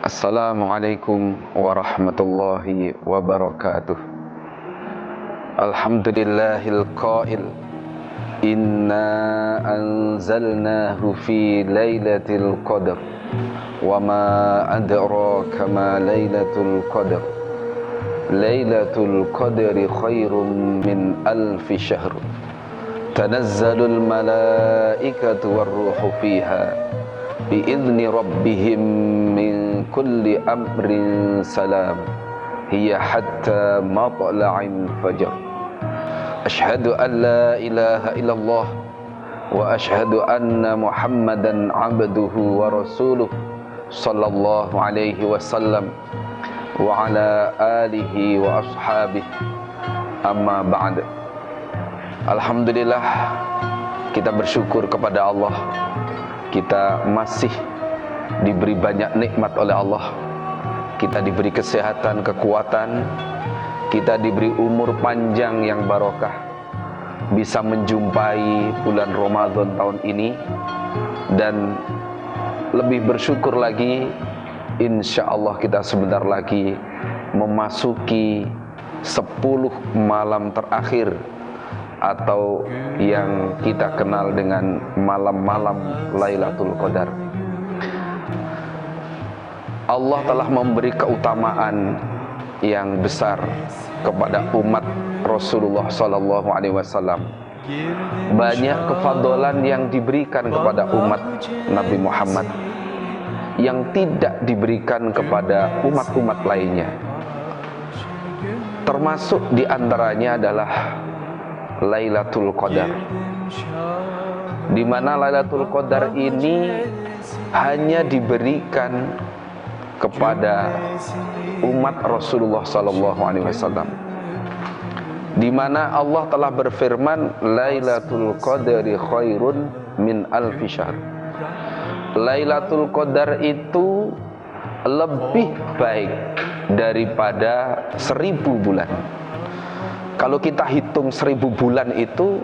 Assalamualaikum warahmatullahi wabarakatuh. Alhamdulillahil qail inna anzalnahu fi lailatul qadar wa ma adraka ma lailatul qadar. Lailatul qadri khairum min alfi syahr. Tanazzalul malaikatu warruhu fiha biizni rabbihim min kulli amrin salam hiya hatta matla'il fajr. Ashhadu an la ilaha illallah wa ashhadu anna Muhammadan abduhu wa rasuluh sallallahu alaihi wasallam wa ala alihi wa ashabihi, amma ba'd. Alhamdulillah, kita bersyukur kepada Allah. Kita masih diberi banyak nikmat oleh Allah. Kita diberi kesehatan, kekuatan. Kita diberi umur panjang yang barokah, bisa menjumpai bulan Ramadan tahun ini. Dan lebih bersyukur lagi, insya Allah kita sebentar lagi memasuki 10 malam terakhir, atau yang kita kenal dengan malam-malam Lailatul Qadar. Allah telah memberi keutamaan yang besar kepada umat Rasulullah SAW. Banyak kefadolan yang diberikan kepada umat Nabi Muhammad yang tidak diberikan kepada umat-umat lainnya. Termasuk diantaranya adalah Lailatul Qadar, di mana Lailatul Qadar ini hanya diberikan kepada umat Rasulullah SAW, di mana Allah telah berfirman, Lailatul Qadri khairun min alfi syahr. Lailatul Qadar itu lebih baik daripada 1000 bulan. Kalau kita hitung 1000 bulan itu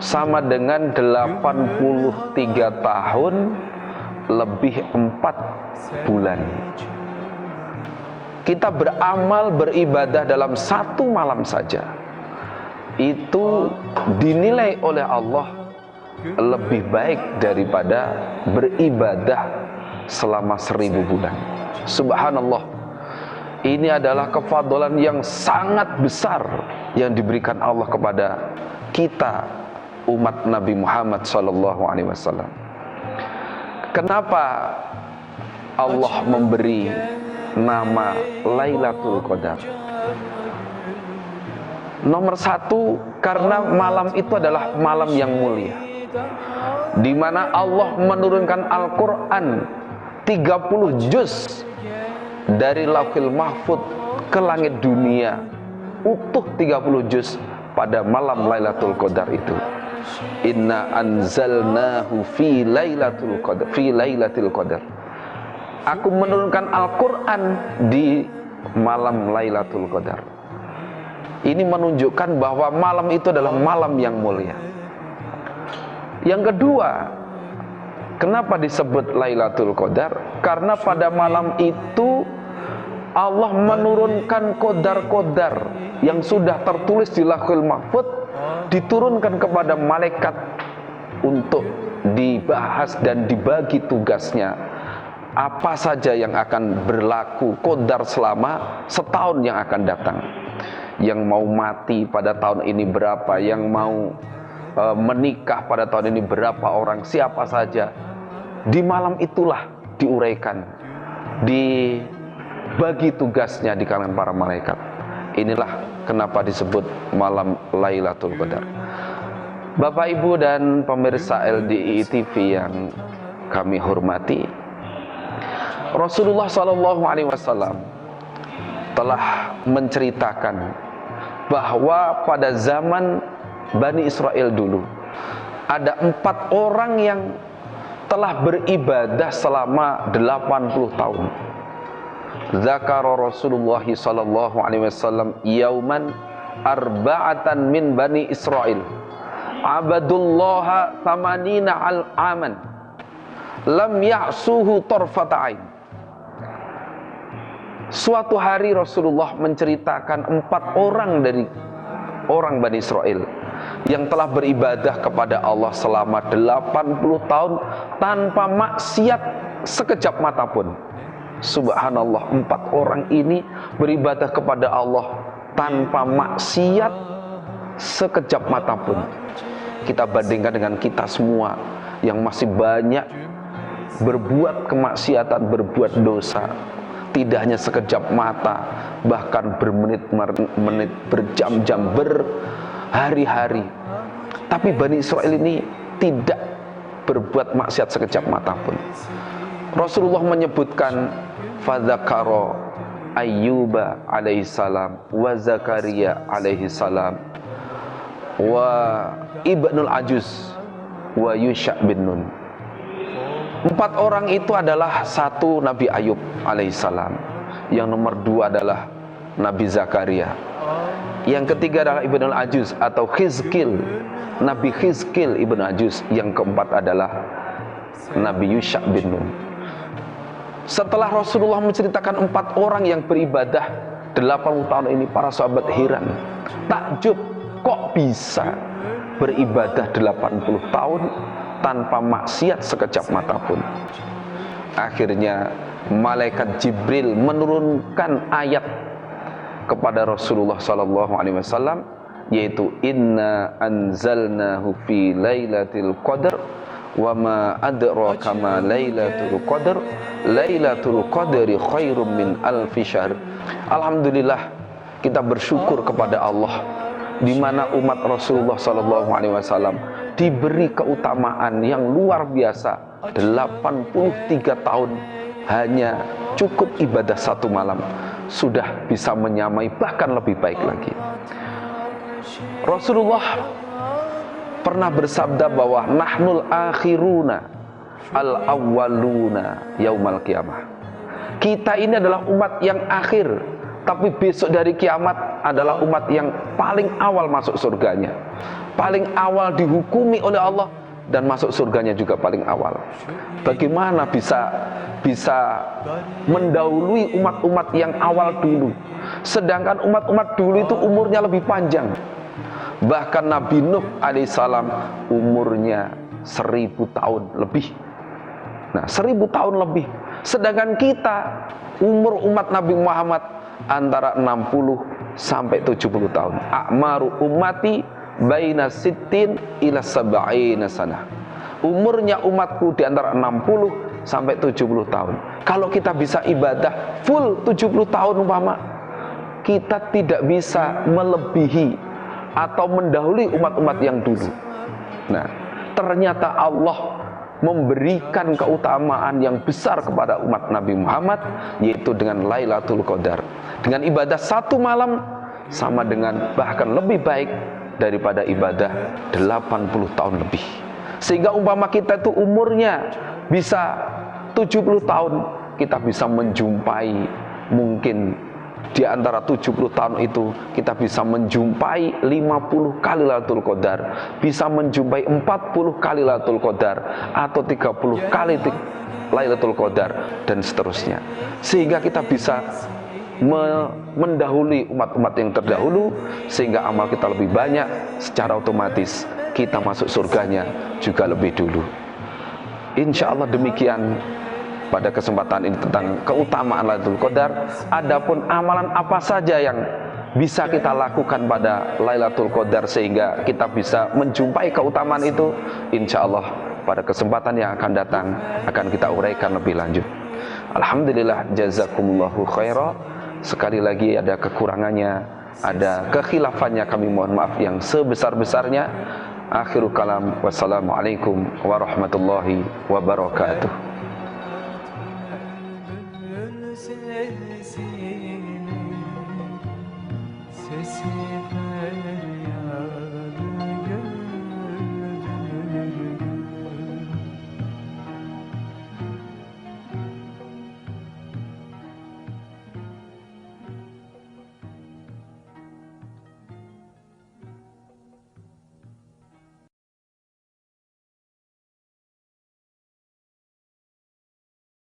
sama dengan 83 tahun lebih 4 bulan. Kita beramal, beribadah dalam 1 malam saja, itu dinilai oleh Allah lebih baik daripada beribadah selama 1000 bulan. Subhanallah. Ini adalah kefadolan yang sangat besar yang diberikan Allah kepada kita, umat Nabi Muhammad SAW. Kenapa Allah memberi nama Lailatul Qadar? Nomor 1, karena malam itu adalah malam yang mulia, di mana Allah menurunkan Al-Quran 30 juz dari Lauhil Mahfud ke langit dunia, utuh 30 juz pada malam Lailatul Qadar itu. Inna anzalnahu fi lailatul qadar. Aku menurunkan Al-Quran di malam Lailatul Qadar. Ini menunjukkan bahwa malam itu adalah malam yang mulia. Yang kedua, kenapa disebut Lailatul Qadar? Karena pada malam itu Allah menurunkan qadar-qadar yang sudah tertulis di Lauhul Mahfud, diturunkan kepada malaikat untuk dibahas dan dibagi tugasnya. Apa saja yang akan berlaku qadar selama setahun yang akan datang. Yang mau mati pada tahun ini berapa, yang mau menikah pada tahun ini berapa orang, siapa saja. Di malam itulah diuraikan, dibagi tugasnya di kalangan para malaikat. Inilah kenapa disebut malam Lailatul Qadar. Bapak, Ibu, dan pemirsa LDI TV yang kami hormati, Rasulullah SAW telah menceritakan bahwa pada zaman Bani Israel dulu ada 4 orang yang telah beribadah selama 80 tahun. Zakara Rasulullah sallallahu alaihi wasallam yauman arba'atan min Bani Israel abadullaha tamanina al-aman lam ya'suhu tarfata'ain Suatu hari Rasulullah menceritakan 4 orang dari orang Bani Israel yang telah beribadah kepada Allah selama 80 tahun tanpa maksiat sekejap mata pun. Subhanallah, 4 orang ini beribadah kepada Allah tanpa maksiat sekejap mata pun. Kita bandingkan dengan kita semua yang masih banyak berbuat kemaksiatan, berbuat dosa. Tidak hanya sekejap mata, bahkan bermenit-menit, berjam-jam, berhari-hari. Tapi Bani Israel ini tidak berbuat maksiat sekejap mata pun. Rasulullah menyebutkan fadzakara Ayyuba alaihissalam wa Zakaria alaihissalam wa Ibnul Ajuz wa Yusha bin Nun. 4 orang itu adalah, 1 Nabi Ayub alaihissalam, yang nomor 2 adalah Nabi Zakaria, yang ketiga adalah Ibnul Ajuz atau Hizkil, Nabi Hizkil Ibn Ajuz, yang keempat adalah Nabi Yusha bin Nun. Setelah Rasulullah menceritakan 4 orang yang beribadah 80 tahun ini, para sahabat heran, takjub, kok bisa beribadah 80 tahun tanpa maksiat sekejap mata pun. Akhirnya malaikat Jibril menurunkan ayat kepada Rasulullah SAW, yaitu inna anzalnahu fi lailatul qadar wa ma adraka ma lailatul qadar lailatul qadri khairum min alfi syahr. Alhamdulillah, kita bersyukur kepada Allah di mana umat Rasulullah SAW diberi keutamaan yang luar biasa. 83 tahun hanya cukup ibadah 1 malam sudah bisa menyamai, bahkan lebih baik lagi. Rasulullah pernah bersabda bahwa nahnul akhiruna al-awwaluna yaumal qiyamah. Kita ini adalah umat yang akhir, tapi besok dari kiamat adalah umat yang paling awal masuk surganya, paling awal dihukumi oleh Allah, dan masuk surganya juga paling awal. Bagaimana bisa mendahului umat-umat yang awal dulu, sedangkan umat-umat dulu itu umurnya lebih panjang. Bahkan Nabi Nuh alaihissalam umurnya 1000 tahun lebih. Nah, 1000 tahun lebih. Sedangkan kita, umur umat Nabi Muhammad antara 60 sampai 70 tahun. A'maru ummati baina sittin ila sab'ina sanah. Umurnya umatku di antara 60 sampai 70 tahun. Kalau kita bisa ibadah full 70 tahun umpama, kita tidak bisa melebihi atau mendahului umat-umat yang dulu. Nah, ternyata Allah memberikan keutamaan yang besar kepada umat Nabi Muhammad, yaitu dengan Lailatul Qadar. Dengan ibadah 1 malam sama dengan, bahkan lebih baik daripada ibadah 80 tahun lebih. Sehingga umpama kita itu umurnya bisa 70 tahun, kita bisa menjumpai, mungkin di antara 70 tahun itu kita bisa menjumpai 50 kali Lailatul Qadar, bisa menjumpai 40 kali Lailatul Qadar, atau 30 kali Lailatul Qadar, dan seterusnya. Sehingga kita bisa mendahului umat-umat yang terdahulu, sehingga amal kita lebih banyak, secara otomatis kita masuk surganya juga lebih dulu. Insya Allah demikian pada kesempatan ini tentang keutamaan Lailatul Qadar. Adapun amalan apa saja yang bisa kita lakukan pada Lailatul Qadar sehingga kita bisa menjumpai keutamaan itu, insya Allah pada kesempatan yang akan datang akan kita uraikan lebih lanjut. Alhamdulillah, jazakumullahu khairah. Sekali lagi ada kekurangannya, ada kekhilafannya, kami mohon maaf yang sebesar-besarnya. Akhirul kalam, wassalamualaikum warahmatullahi wabarakatuh.